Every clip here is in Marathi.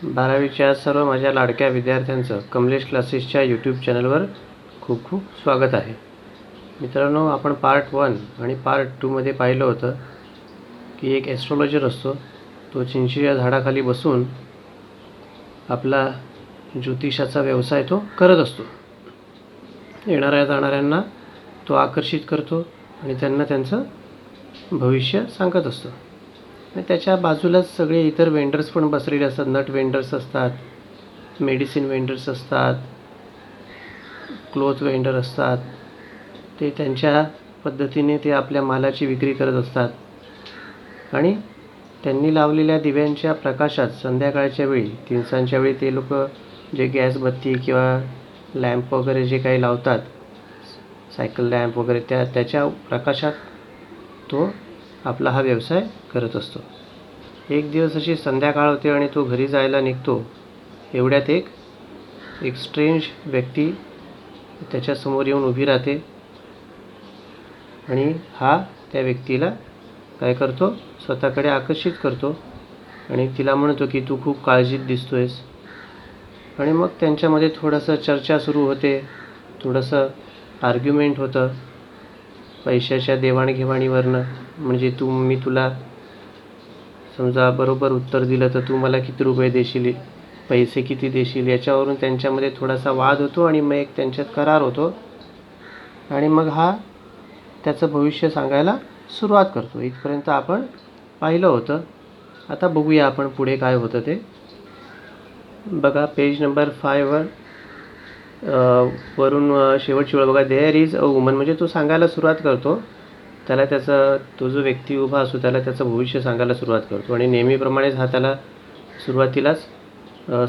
12वीच्या सर्व माझ्या लाडक्या विद्यार्थ्यांचं कमलेश क्लासेसच्या यूट्यूब चॅनलवर खूप खूप स्वागत आहे. मित्रांनो, आपण पार्ट 1 आणि पार्ट 2मध्ये पाहिलं होतं की एक ॲस्ट्रॉलॉजर असतो, तो चिंचेच्या झाडाखाली बसून आपला ज्योतिषाचा व्यवसाय तो करत असतो. येणाऱ्या जाणाऱ्यांना तो आकर्षित करतो आणि त्यांना त्यांचं भविष्य सांगत असतो. आणि त्याच्या बाजूलाच सगळे इतर वेंडर्स पण बसलेले असतात. नट वेंडर्स असतात, मेडिसिन वेंडर्स असतात, क्लोथ वेंडर असतात. ते त्यांच्या पद्धतीने ते आपल्या मालाची विक्री करत असतात आणि त्यांनी लावलेल्या दिव्यांच्या प्रकाशात संध्याकाळच्या वेळी, दिवसांच्या वेळी ते लोक जे गॅस बत्ती किंवा लॅम्प वगैरे जे काही लावतात, सायकल लॅम्प वगैरे, त्याच्या प्रकाशात तो आपला हा व्यवसाय करत असतो. एक दिवस अशी संध्याकाळ होते आणि तो घरी जायला निघतो. एवढ्यात एक स्ट्रेंज व्यक्ती त्याच्यासमोर येऊन उभी राहते आणि हा त्या व्यक्तीला काय करतो, स्वतःकडे आकर्षित करतो आणि तिला म्हणतो की तू खूप काळजीत दिसतोयस. आणि मग त्यांच्यामध्ये थोडंसं चर्चा सुरू होते, थोडंसं आर्ग्युमेंट होतं पैशाच्या देवाणघेवाणीवरनं. म्हणजे मी तुला समजा बरोबर उत्तर दिलं तर तू मला किती रुपये देशील, पैसे किती देशील, याच्यावरून त्यांच्यामध्ये थोडासा वाद होतो आणि मग एक त्यांच्यात करार होतो आणि मग हा त्याचं भविष्य सांगायला सुरुवात करतो. इथपर्यंत आपण पाहिलं होतं. आता बघूया आपण पुढे काय होतं ते. बघा, पेज नंबर 5वर वरून शेवटची वेळ बघा. देअर इज अ वुमन, म्हणजे तो सांगायला सुरुवात करतो. त्याला तो जो व्यक्ती उभा असतो त्याला त्याचं भविष्य सांगायला सुरुवात करतो आणि नेहमीप्रमाणेच हा त्याला सुरुवातीलाच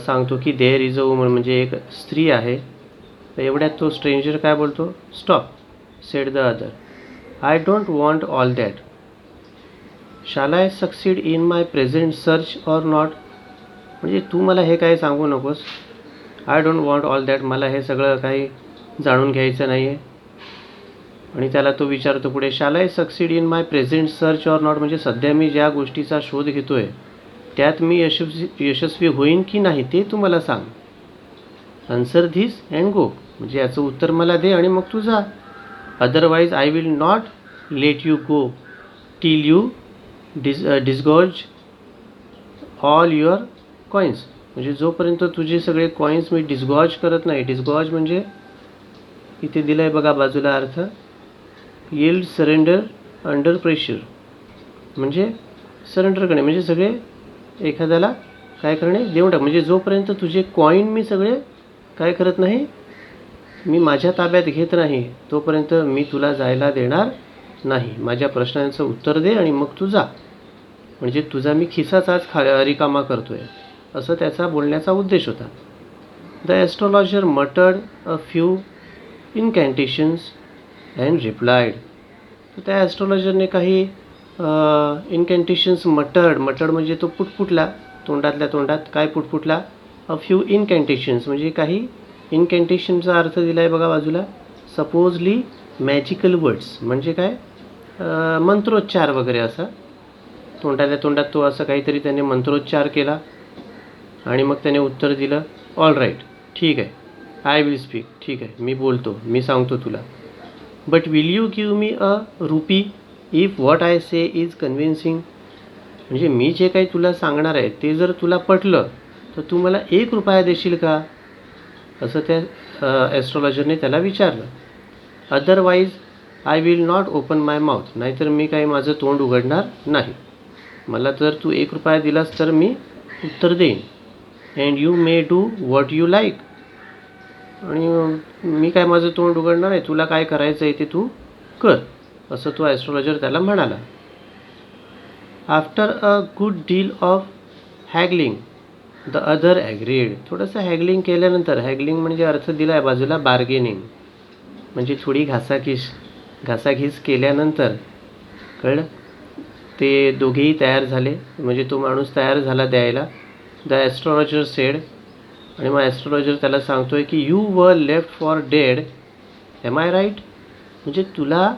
सांगतो की देअर इज अ वुमन, म्हणजे एक स्त्री आहे. तर एवढ्यात तो स्ट्रेंजर काय बोलतो, stop said the other, I don't want all that. Shall I succeed in my present search or not, म्हणजे तू मला हे काही सांगू नकोस. I don't want all that, मला हे सगळं काही जाणून घ्यायचं नाही आहे. आणि त्याला तो विचारतो पुढे, शाल I succeed in my present search or not, म्हणजे सध्या मी ज्या गोष्टीचा शोध घेतो आहे त्यात मी यशस्वी होईन की नाही ते तू मला सांग. आन्सर धिस अँड गो, म्हणजे याचं उत्तर मला दे आणि मग तू जा. Otherwise I will not let you go till you disgorge all your coins, म्हणजे जोपर्यंत तुझे सगळे कॉईन्स मी डिस्गॉर्ज करत नाही. डिस्गॉर्ज म्हणजे इथे दिलं आहे बघा बाजूला अर्थ, यील्ड सरेंडर अंडर प्रेशर, म्हणजे सरेंडर करणे, म्हणजे सगळे एखाद्याला काय करणे, देऊन टाक. म्हणजे जोपर्यंत तुझे कॉईन मी सगळे काय करत नाही, मी माझ्या ताब्यात घेत नाही, तोपर्यंत मी तुला जायला देणार नाही. माझ्या प्रश्नांचं उत्तर दे आणि मग तू जा. म्हणजे तुझा मी खिसाच आज रिकामा करतोय, असं त्याचा बोलण्याचा उद्देश होता. The astrologer muttered a few incantations and replied. तर त्या ॲस्ट्रॉलॉजरने काही इनकॅन्टेशन्स मटर्ड म्हणजे तो पुटपुटला, तोंडातल्या तोंडात काय पुटपुटला. अ फ्यू इनकॅन्टेशन्स म्हणजे काही इनकॅन्टेशनचा अर्थ दिला आहे बघा बाजूला. सपोजली मॅजिकल वर्ड्स, म्हणजे काय, मंत्रोच्चार वगैरे असा. तोंडातल्या तोंडात तो असं काहीतरी त्याने मंत्रोच्चार केला आणि मग त्याने उत्तर दिलं, ऑल राईट, ठीक आहे, आय विल स्पीक, ठीक आहे, मी बोलतो, मी सांगतो तुला. But will you give me a RuPay if what I say is convincing, म्हणजे मी जे काही तुला सांगणार आहे ते जर तुला पटलं तर तू मला 1 रुपया देशील का, असं त्या ॲस्ट्रॉलॉजरने त्याला विचारलं. Otherwise I will not open my mouth, नाहीतर मी काही माझं तोंड उघडणार नाही. मला जर तू 1 रुपया दिलास तर मी उत्तर देईन. And you may do what you like, आणि मी काय माझं तोंड उघडणार आहे, तुला काय करायचं आहे ते तू कर, असं तो ॲस्ट्रॉलॉजर त्याला म्हणाला. After a good deal of haggling the other agreed, थोडंसं हॅगलिंग केल्यानंतर, हॅगलिंग म्हणजे अर्थ दिला आहे बाजूला बार्गेनिंग, म्हणजे थोडी घासाघीस केल्यानंतर, कळलं, ते दोघेही तयार झाले, म्हणजे तो माणूस तयार झाला द्यायला. द ॲस्ट्रॉलॉजर सेड, आणि मग ॲस्ट्रॉलॉजर त्याला सांगतोय की you were left for dead, am I right, म्हणजे तुला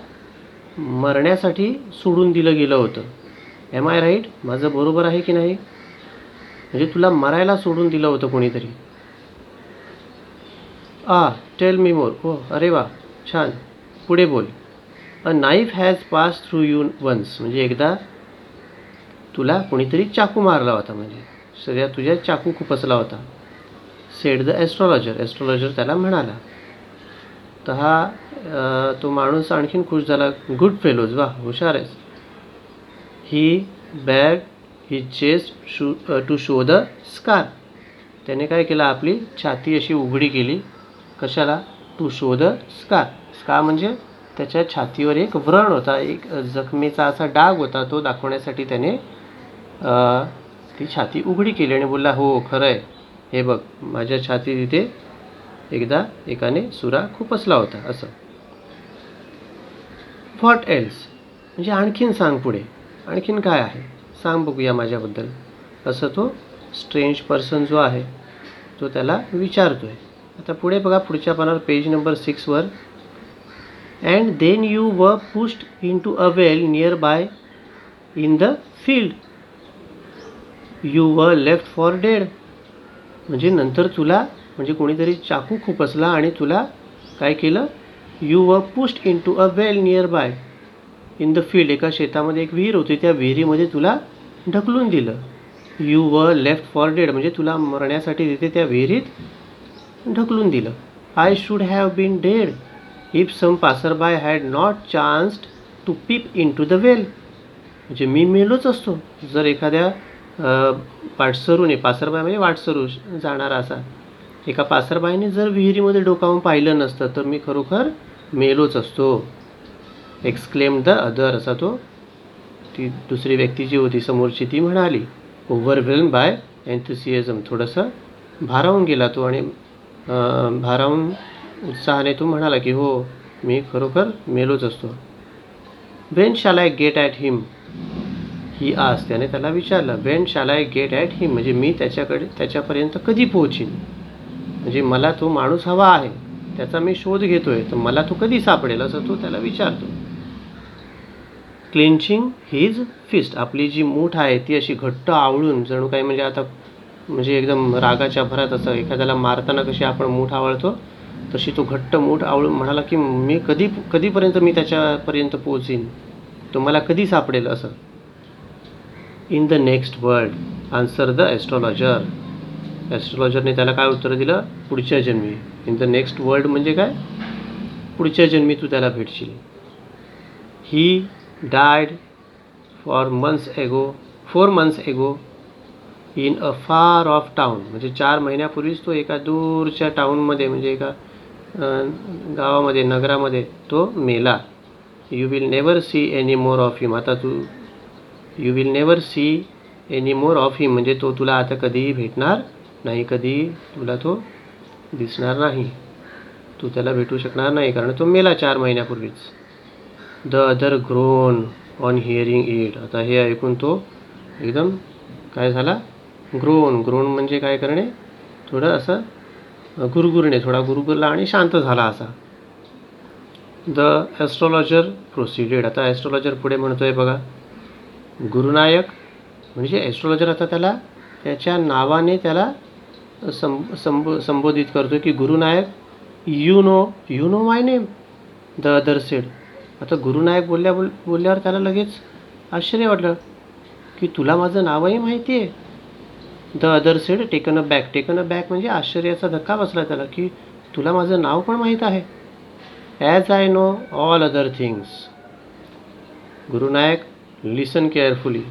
मरण्यासाठी सोडून दिलं गेलं होतं. एम आय राईट, माझं बरोबर आहे की नाही. म्हणजे तुला मरायला सोडून दिलं होतं कोणीतरी. Tell me more. हो, अरे वा, छान, पुढे बोल. A knife has pass through you once, म्हणजे एकदा तुला कोणीतरी चाकू मारला होता, म्हणजे शरीरात तुझ्या चाकू खुपसला होता. सेड द ॲस्ट्रॉलॉजर, ॲस्ट्रॉलॉजर त्याला म्हणाला. तर तो माणूस आणखीन खुश झाला. गुड फेलोज, वा, हुशार आहेस. He bag his chest to show the scar. त्याने काय केलं, आपली छाती अशी उघडी केली. कशाला? To show the scar. Scar म्हणजे त्याच्या छातीवर एक व्रण होता, एक जखमेचा असा डाग होता. तो दाखवण्यासाठी त्याने ती छाती उघडी केली आणि बोलला, हो खरं आहे, हे बघ, माझ्या छातीत इथे एकदा एकाने सुरा खुपसला होता. असं. व्हॉट एल्स, म्हणजे आणखीन सांग, पुढे आणखीन काय आहे सांग बघूया माझ्याबद्दल, असं तो स्ट्रेंज पर्सन जो आहे तो त्याला विचारतोय. आता पुढे बघा, पुढच्या पानावर पेज नंबर 6वर. And then you were pushed into a well nearby in the field. You were left for dead, म्हणजे नंतर तुला, म्हणजे कोणीतरी चाकू खुपसला आणि तुला काय केलं, you were pushed into a well nearby in the field. एका शेतामध्ये एक विहीर होती, त्या विहिरीमध्ये तुला ढकलून दिलं. You were left for dead, म्हणजे तुला मरण्यासाठी तिथे त्या विहिरीत ढकलून दिलं. I should have been dead if some passer by had not chanced to peep into the well. म्हणजे मी मेलोच असतो जर एखाद्या वाटसरूने, पासरबाई म्हणजे वाटसरू जाणारा असा, एका पासरबाईने जर विहिरीमध्ये डोकावून पाहिलं नसतं तर मी खरोखर मेलोच असतो. एक्सक्लेम द अदर, असा तो, ती दुसरी व्यक्ती जी होती समोरची ती म्हणाली. ओव्हरवेल्म बाय एन्थुसियाझम, थोडंसं भारावून गेला तो आणि भारावून उत्साहाने तो म्हणाला की हो, मी खरोखर मेलोच असतो. When shall I get at him, he आज, त्याने त्याला विचारलं. When shall I get at him, म्हणजे मी त्याच्यापर्यंत कधी पोहोचीन, म्हणजे मला तो माणूस हवा आहे, त्याचा मी शोध घेतोय, तर मला तो कधी सापडेल, असं तो त्याला विचारतो. क्लेंचिंग हिज फिस्ट, आपली जी मूठ आहे ती अशी घट्ट आवळून, जणू काही म्हणजे आता म्हणजे एकदम रागाच्या भरात, असं एखाद्याला मारताना कशी आपण मूठ आवळतो तशी तो घट्ट मूठ आवळून म्हणाला की मी कधीपर्यंत मी त्याच्यापर्यंत पोहोचीन, तो मला कधी सापडेल, असं. In the next world answer the astrologer. ॲस्ट्रॉलॉजरने त्याला काय उत्तर दिलं, पुढच्या जन्मी. इन द नेक्स्ट वर्ल्ड म्हणजे काय, पुढच्या जन्मी तू त्याला भेटशील. ही डायड 4 months ago इन अ फार ऑफ टाऊन, म्हणजे 4 महिन्यापूर्वीच तो एका दूरच्या टाऊनमध्ये, म्हणजे एका गावामध्ये, नगरामध्ये तो मेला. You will never see any more of him, आता तू you will never see any more of him, म्हणजे तो तुला आता कधीही भेटणार नाही, कधीही तुला तो दिसणार नाही, तू त्याला भेटू शकणार नाही, कारण तो मेला 4 महिन्यापूर्वीच. The other grown on hearing it, आता हे ऐकून तो एकदम काय झाला, ग्रोन म्हणजे काय करणे, थोडं असं गुरगुरणे, थोडा गुरगुरला आणि शांत झाला असा. द ॲस्ट्रॉलॉजर प्रोसिडेड, आता ॲस्ट्रॉलॉजर पुढे म्हणतोय बघा. गुरुनायक, म्हणजे ॲस्ट्रॉलॉजर आता त्याला त्याच्या नावाने त्याला संबोधित करतोय की Guru Nayak. You know my name, the other said. आता गुरुनायक बोलल्यावर त्याला लगेच आश्चर्य वाटलं की तुला माझं नावही माहिती आहे. The other sed taken a back म्हणजे आश्चर्याचा धक्का बसला त्याला की तुला माझं नाव पण माहीत आहे. As I know all other things. Guru Nayak, listen carefully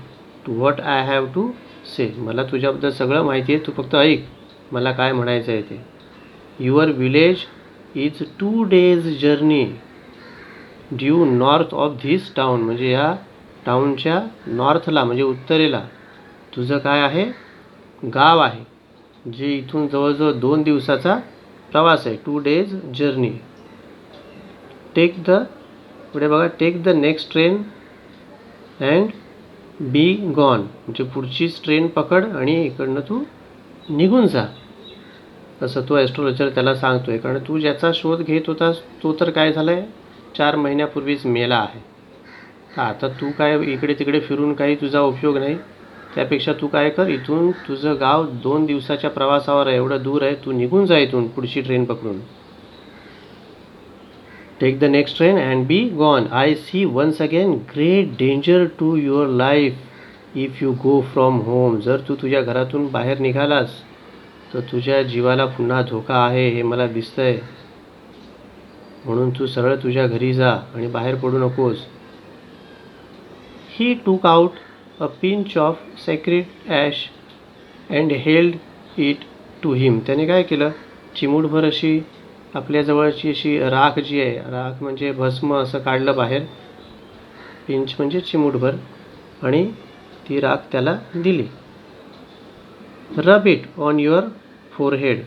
to what I have to say, मला तुझ्याबद्दल सगळं माहिती आहे, तू फक्त ऐक मला काय म्हणायचं आहे ते. Your village is 2 days journey due north of this town, म्हणजे या टाऊनच्या नॉर्थला म्हणजे उत्तरेला तुझं काय आहे, गाव आहे, जे इथून जवळजवळ 2 दिवसाचा प्रवास आहे. 2 days जर्नी. पुढे बघा, take the next train and be gone, म्हणजे पुढचीच ट्रेन पकड आणि इकडनं तू निघून जा, असं तो ॲस्ट्रॉलॉजर त्याला सांगतोय. कारण तू ज्याचा शोध घेत होतास तो तर काय झाला आहे, 4 महिन्यापूर्वीच मेला आहे. आता तू काय इकडे तिकडे फिरून काही तुझा उपयोग नाही, त्यापेक्षा तू काय कर, इथून तुझं गाव 2 दिवसाच्या प्रवासावर आहे, एवढं दूर आहे, तू निघून जा इथून पुढची ट्रेन पकडून. Take the next train and be gone. I see once again great danger to your life if you go from home. जर तू तुझ्या घरातून बाहेर निघालास तर तुझ्या जीवाला पुन्हा धोका आहे हे मला दिसतंय. म्हणून तू सरळ तुझ्या घरी जा आणि बाहेर पडू नकोस. He took out a pinch of sacred ash and held it to him. त्याने काय केलं, चिमूटभर अशी आपल्याजवळची अशी राख जी आहे, राख म्हणजे भस्म, असं काढलं बाहेर. पिंच म्हणजे चिमूटभर, आणि ती राख त्याला दिली. Rub it on your forehead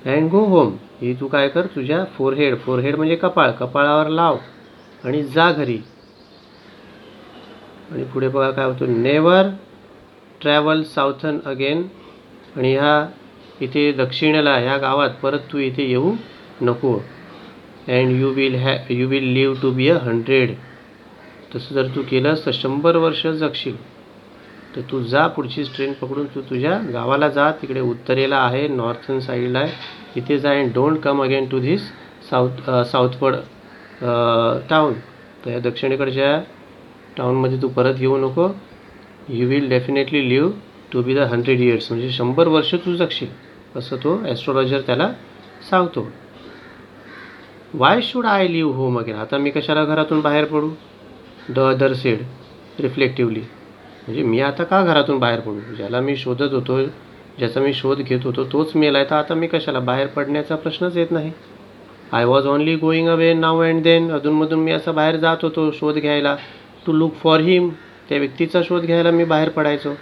and go home. ही तू काय कर, तुझ्या फोरहेड, फोरहेड म्हणजे कपाळ, कपाळावर लाव आणि जा घरी. आणि पुढे बघा काय होतं, नेवर ट्रॅव्हल साऊथन अगेन. आणि ह्या इथे दक्षिणेला ह्या गावात परत तू इथे येऊ नको. And you will live to be 100. तसं जर तू केलंस तर 100 वर्ष जगशील. तर तू जा पुढचीच ट्रेन पकडून, तू तुझ्या गावाला जा, तिकडे उत्तरेला आहे, नॉर्थन साईडला आहे, इथे जा. And don't come again to this southward town. तर या दक्षिणेकडच्या टाऊनमध्ये तू परत येऊ नको. You will definitely live to be the 100 years. म्हणजे 100 वर्ष तू जगशील, असं तो ॲस्ट्रॉलॉजर त्याला सांगतो. Why should I leave home again. आता मी कशाला घरातून बाहेर पडू. The other said reflectively. म्हणजे मी आता का घरातून बाहेर पडू, ज्याला मी शोधत होतो, ज्याचा मी शोध घेत होतो तोच मेला आहे, तर आता मी कशाला, बाहेर पडण्याचा प्रश्नच येत नाही. I was only going away now and then. अधूनमधून मी असं बाहेर जात होतो शोध घ्यायला. To look for him. त्या व्यक्तीचा शोध घ्यायला मी बाहेर पडायचो.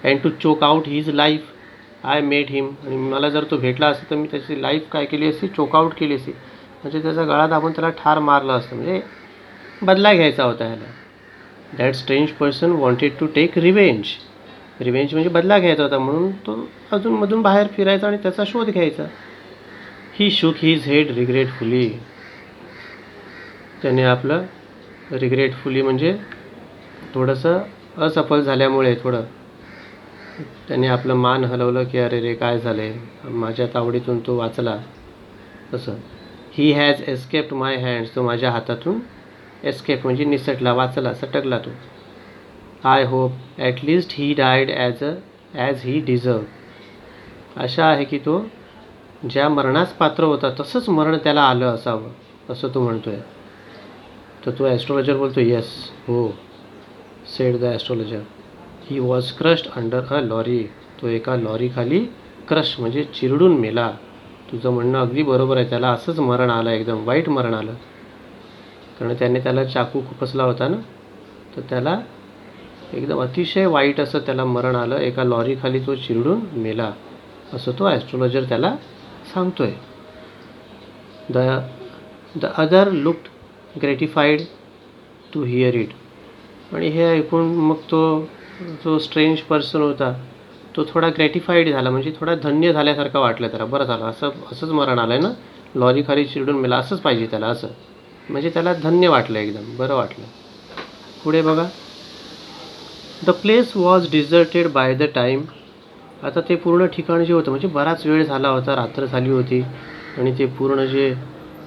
And to choke out his life I met him. आणि मला जर तो भेटला असता तर मी त्याची लाईफ काय केली असती, चोकआउट केली असती. म्हणजे त्याचा गळा दाबून त्याला ठार मारलं असतं. म्हणजे बदला घ्यायचा होता ह्याला. That strange person wanted to take revenge. Revenge म्हणजे बदला घ्यायचा होता, म्हणून तो अजूनमधून बाहेर फिरायचा आणि त्याचा शोध घ्यायचा. ही शूक हिज हेड रिग्रेटफुली. त्याने आपलं रिग्रेटफुली म्हणजे थोडंसं असफल झाल्यामुळे त्याने आपलं मान हलवलं की अरे रे काय झाले, माझ्या तावडीतून तो वाचला. तसं he has escaped my hands. तो माझ्या हातातून एस्केप म्हणजे निसटला, वाचला, सटकला तो. I hope at least he died as he deserve. आशा आहे की तो ज्या मरणास पात्र होता तसंच मरण त्याला आलं असावं, असं तो म्हणतोय. तर तो ॲस्ट्रॉलॉजर बोलतो, येस, हो, said the astrologer. He was crushed under a lorry. तो एका लॉरीखाली क्रश म्हणजे चिरडून मेला. तुझं म्हणणं अगदी बरोबर आहे, त्याला असंच मरण आलं, एकदम वाईट मरण आलं. कारण त्याला चाकू खुपसला होता ना, तर त्याला एकदम अतिशय वाईट असं त्याला मरण आलं. एका लॉरीखाली तो चिरडून मेला, असं तो ॲस्ट्रॉलॉजर त्याला सांगतोय. The other looked gratified to hear it. आणि हे ऐकून मग जो स्ट्रेंज पर्सन होता तो थोडा ग्रॅटिफाईड झाला, म्हणजे थोडा धन्य झाल्यासारखं वाटलं त्याला. बरं झालं, असंच मरण आलं आहे ना, लॉरीखाली चिरडून मेला, असंच पाहिजे त्याला, असं म्हणजे त्याला धन्य वाटलं, एकदम बरं वाटलं. पुढे बघा, the place was deserted by the time. आता ते पूर्ण ठिकाण जे होतं म्हणजे बराच वेळ झाला होता, रात्र झाली होती, आणि ते पूर्ण जे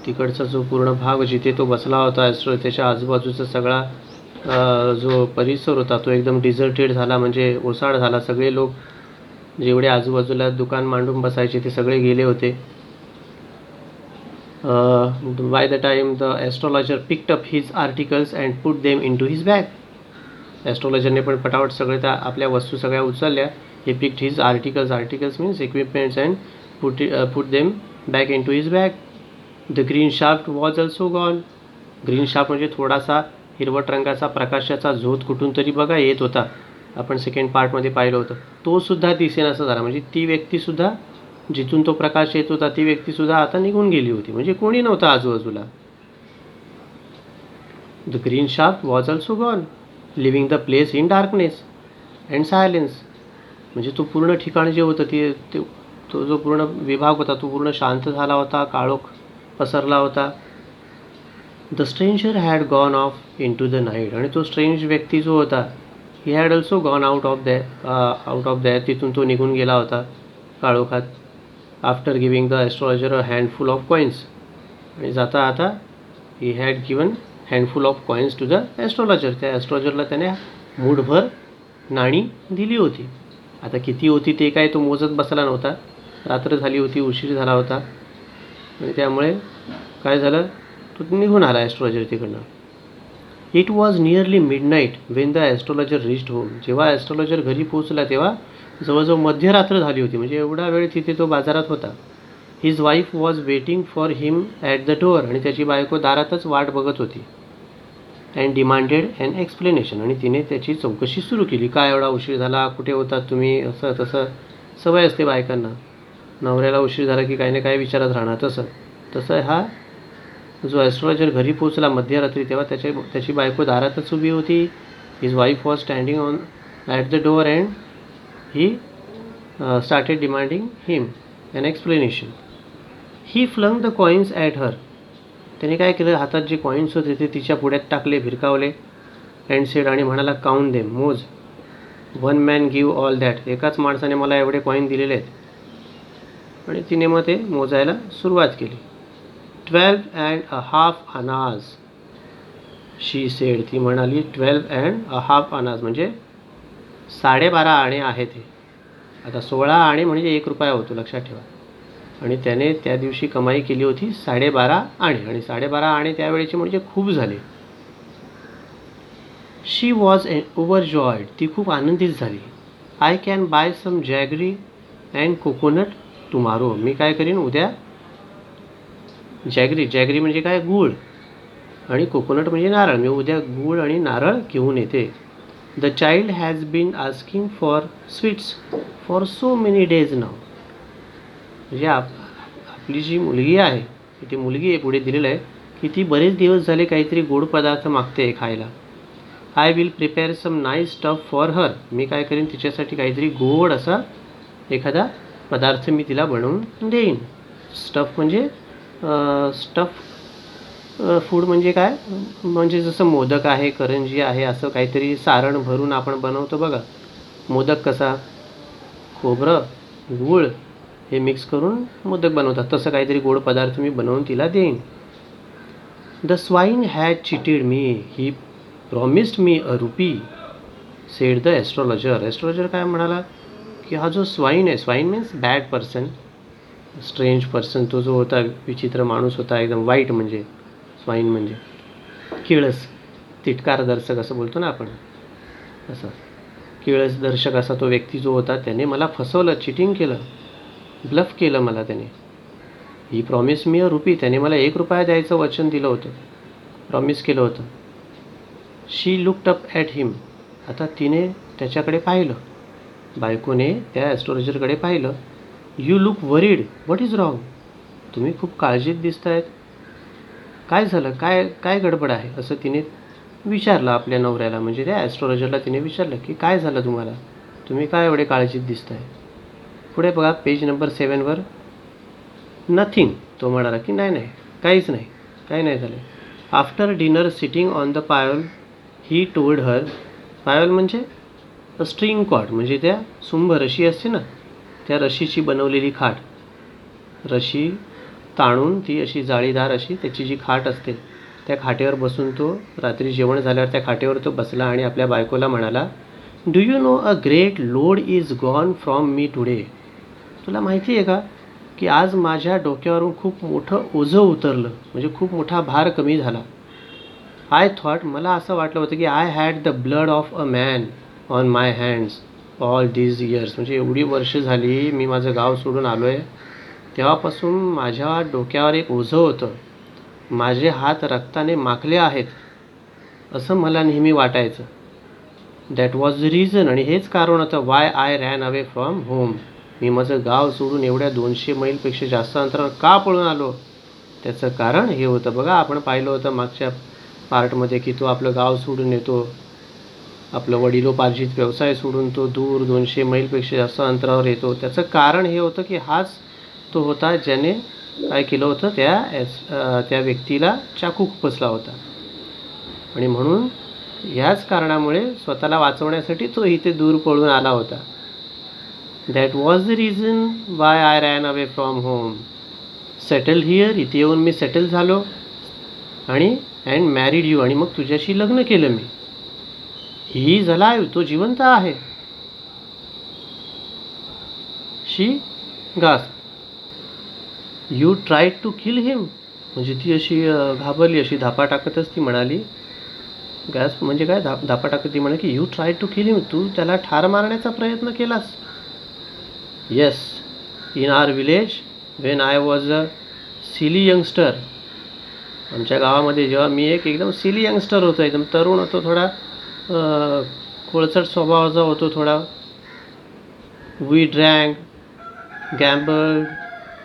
तिकडचा जो पूर्ण भाग जिथे तो बसला होता त्याच्या आजूबाजूचा सगळा जो परिसर होता तो एकदम डिझर्टेड झाला, म्हणजे ओसाड झाला. सगळे लोक जेवढे आजूबाजूला दुकान मांडून बसायचे ते सगळे गेले होते. By the time the astrologer picked up his articles and put them into his bag. ॲस्ट्रॉलॉजरने पण पटापट सगळे त्या आपल्या वस्तू सगळ्या उचलल्या. He picked his articles means equipments and put them back into his bag. The green shaft was also gone. Green shaft म्हणजे थोडासा हिरवट रंगाचा प्रकाशाचा झोत कुठून तरी बघा येत होता, आपण सेकंड पार्टमध्ये पाहिलं होतं. तो सुद्धा दिसेनासा झाला. म्हणजे ती व्यक्तीसुद्धा, जिथून तो प्रकाश येत होता ती व्यक्तीसुद्धा आता निघून गेली होती, म्हणजे कोणी नव्हतं आजूबाजूला. The green shaft was also gone living the place in darkness and silence. म्हणजे तो पूर्ण ठिकाण जे होतं तो जो पूर्ण विभाग होता तो पूर्ण शांत झाला होता, काळोख पसरला होता. The stranger had gone off into the night. आणि तो स्ट्रेंज व्यक्ती जो होता he had also gone out of there तिथून तो निघून गेला होता काळोखात. After giving the astrologer a handful of coins. आणि जाता आता he had given handful of coins to the astrologer. त्या ॲस्ट्रॉलॉजरला त्याने मूठभर नाणी दिली होती. आता किती होती ते काय तो मोजत बसला नव्हता. रात्र झाली होती, उशीर झाला होता आणि त्यामुळे काय झालं, तो निघून आला ॲस्ट्रॉलॉजर तिकडनं. It was nearly midnight when the astrologer reached home. जेव्हा ॲस्ट्रॉलॉजर घरी पोहोचला तेव्हा जवळजवळ मध्यरात्र झाली होती. म्हणजे एवढा वेळ तिथे तो बाजारात होता. His wife was waiting for him at the door. आणि त्याची बायको दारातच वाट बघत होती. And demanded an explanation. आणि तिने त्याची चौकशी सुरू केली. काय एवढा उशीर झाला, कुठे होतात तुम्ही, असं तसं. सवय असते बायकांना, नवऱ्याला उशीर झाला की काही ना काय विचारत राहणार. तसं हा जो ॲस्ट्रॉलॉजर घरी पोहोचला मध्यरात्री तेव्हा त्याची बायको दारातच उभी होती. His wife was standing on at the door and he started demanding him an explanation. He flung the coins at her. त्याने काय केलं, हातात जे कॉईन्स होते ते तिच्या पुढ्यात टाकले, भिरकावले. अँड सेड, आणि म्हणाला, काउंट देम, मोज. One man give all that. एकाच माणसाने मला एवढे कॉईन दिलेले आहेत. आणि तिने मग ते मोजायला सुरुवात केली. 12.5 आनाज शी सेड. ती म्हणाली 12.5 आनाज म्हणजे 12.5 आणे आहेत हे. आता 16 आणे म्हणजे 1 रुपया होतो, लक्षात ठेवा. आणि त्याने त्या दिवशी कमाई केली होती 12.5 आणे. आणि 12.5 आणे त्यावेळेचे म्हणजे खूप झाले. She was overjoyed. ती खूप आनंदित झाली. I can buy some jaggery and coconut tomorrow. मी काय करीन उद्या जॅगरी म्हणजे काय, गूळ. आणि कोकोनट म्हणजे नारळ. मी उद्या गूळ आणि नारळ घेऊन येते. The child has been asking for sweets for so many days now. म्हणजे आपली जी मुलगी आहे, ती मुलगी आहे, पुढे दिलेलं आहे की ती बरेच दिवस झाले काहीतरी गोड पदार्थ मागते खायला. I will prepare some nice stuff for her. मी काय करीन तिच्यासाठी काहीतरी गोड असा एखादा पदार्थ मी तिला बनवून देईन. स्टफ म्हणजे फूड म्हणजे काय, म्हणजे जसं मोदक आहे, करंजी आहे, असं काहीतरी सारण भरून आपण बनवतो बघा. मोदक कसा, खोबरं, गूळ हे मिक्स करून मोदक बनवतात, तसं काहीतरी गोड पदार्थ मी बनवून तिला देईन. The swine had cheated me. He promised me a RuPay sed the astrologer. Astrologer काय म्हणाला की हा जो स्वाईन आहे, swine means bad person, strange person, तो जो होता विचित्र माणूस होता एकदम, वाईट म्हणजे स्वाईन म्हणजे किळस, तिटकार दर्शक असं बोलतो ना आपण, असं किळस दर्शक असा तो व्यक्ती जो होता त्याने मला फसवलं, चिटिंग केलं, ब्लफ केलं मला त्याने. ही प्रॉमिस मी अ रुपी. त्याने मला 1 रुपया द्यायचं वचन दिलं होतं, प्रॉमिस केलं होतं. शी लुक्ड अप ॲट हिम. आता तिने त्याच्याकडे पाहिलं, बायकोने त्या ॲस्ट्रॉलॉजरकडे पाहिलं. You look worried, what is wrong. तुम्ही खूप काळजीत दिसतायत, काय झालं, काय गडबड आहे, असं तिने विचारलं आपल्या नवऱ्याला. म्हणजे त्या ॲस्ट्रॉलॉजरला तिने विचारलं की काय झालं तुम्हाला, तुम्ही काय एवढे काळजीत दिसताय. पुढे बघा पेज नंबर 7वर. नथिंग. तो म्हणाला की नाही, काहीच नाही, काही नाही झालं. After dinner sitting on the pyol he told her. Pyol म्हणजे स्ट्रिंग कॉर्ड, म्हणजे त्या सुंभ रशी असते ना, त्या रशीची बनवलेली खाट. रशी ताणून ती अशी जाळीदार अशी त्याची जी खाट असते, त्या खाटेवर बसून तो रात्री जेवण झाल्यावर त्या खाटेवर तो बसला आणि आपल्या बायकोला म्हणाला, do you know a great load is gone from me today. तुला माहिती आहे का की आज माझ्या डोक्यावरून खूप मोठं ओझं उतरलं, म्हणजे खूप मोठा भार कमी झाला. I thought. मला असं वाटलं होतं की I had the blood of a man on my hands all these years. म्हणजे एवढी वर्ष झाली मी माझं गाव सोडून आलो आहे, तेव्हापासून माझ्या डोक्यावर एक ओझं होतं, माझे हात रक्ताने माखले आहेत असं मला नेहमी वाटायचं. That was the reason. आणि हेच कारण होतं why I ran away from home. मी माझं गाव सोडून एवढ्या 200 मैलपेक्षा जास्त अंतरावर का पळून आलो. त्याचं कारण हे होतं. बघा आपण पाहिलं होतं मागच्या पार्टमध्ये की तो आपलं गाव सोडून येतो, आपलं वडिलोपार्जित व्यवसाय सोडून तो दूर 200 मैलपेक्षा जास्त अंतरावर येतो. त्याचं कारण हे होतं की हाच तो होता ज्याने काय केलं होतं, त्या व्यक्तीला चाकू खुपसला होता. आणि म्हणून ह्याच कारणामुळे स्वतःला वाचवण्यासाठी तो इथे दूर पळून आला होता. That was the reason why I ran away from home. Settle here, इथे येऊन मी सेटल झालो आणि अँड मॅरिड यू, आणि मग तुझ्याशी लग्न केलं मी. ही इज अलाइव्ह, तो जिवंत आहे. She gasp. You tried to kill him, म्हणजे ती अशी घाबरली, अशी धापा टाकतच ती म्हणाली. गॅस म्हणजे काय, धापा टाकत ती म्हणे की you try to kill him, तू त्याला ठार मारण्याचा प्रयत्न केलास. Yes, in our village when I was a silly youngster. आमच्या गावामध्ये जेव्हा मी एकदम सिली यंगस्टर होतो, एकदम तरुण होतो, थोडा खोळचट स्वभावाचा होतो थोडा. We drank, gambled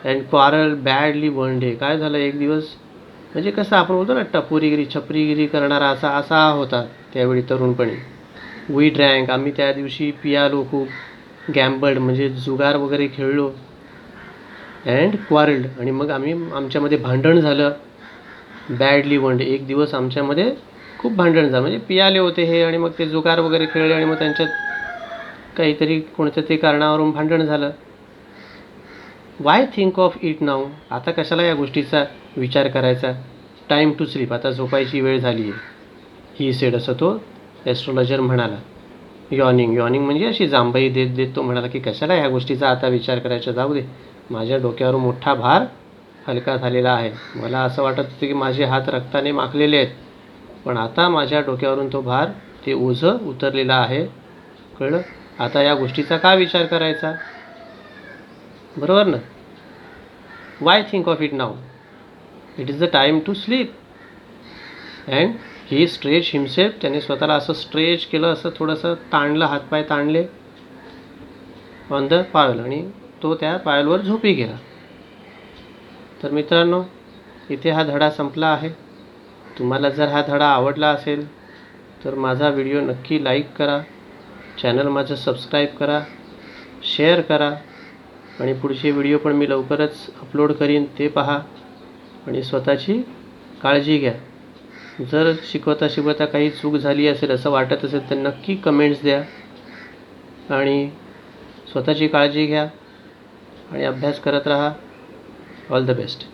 and quarrel badly one day. काय झालं एक दिवस, म्हणजे कसं आपण बोलतो ना टपोरीगिरी छपरीगिरी करणारा असा होता त्यावेळी तरुणपणी. वी ड्रँक, आम्ही त्या दिवशी पियालो खूप. गॅम्बल्ड म्हणजे जुगार वगैरे खेळलो. अँड क्वारल्ड, आणि मग आमच्यामध्ये भांडण झालं. बॅडली वन डे, एक दिवस आमच्यामध्ये खूप भांडण झालं, म्हणजे पियाले होते हे, आणि मग ते जुगार वगैरे खेळले आणि मग त्यांच्यात काहीतरी कोणत्या तरी कारणावरून भांडण झालं. Y think of it now, आता कशाला या गोष्टीचा विचार करायचा. टाईम टू स्लीप, आता झोपायची वेळ झाली आहे. ही सेड, असं तो ॲस्ट्रोलॉजर म्हणाला. यॉर्निंग म्हणजे अशी जांभई देत देत तो म्हणाला की कशाला ह्या गोष्टीचा आता विचार करायचा, जाऊ दे. माझ्या डोक्यावर मोठा भार हलका झालेला आहे. मला असं वाटत होतं की माझे हात रक्ताने माखलेले आहेत, पण आता माझ्या डोक्यावरून तो भार, ते ओझं उतरलेलं आहे. कळलं, आता या गोष्टीचा का विचार करायचा, बरोबर ना. Why think of it now, it is the time to sleep. And he stretch himself, त्याने स्वतःला असं स्ट्रेच केलं, असं थोडंसं ताणलं, हातपाय ताणले ऑन द पायल, आणि तो त्या पायलवर झोपी गेला. तर मित्रांनो, इथे हा धडा संपला आहे. तुम्हाला जर हा धडा आवडला असेल तर माझा व्हिडिओ नक्की लाईक करा, चॅनल माझं सबस्क्राईब करा, शेअर करा, आणि पुढचे व्हिडिओ पण मी लवकरच अपलोड करीन, ते पहा. आणि स्वतःची काळजी घ्या. जर शिकवता काही चूक झाली असेल असं वाटत असेल तर नक्की कमेंट्स द्या. आणि स्वतःची काळजी घ्या आणि अभ्यास करत राहा. All the best.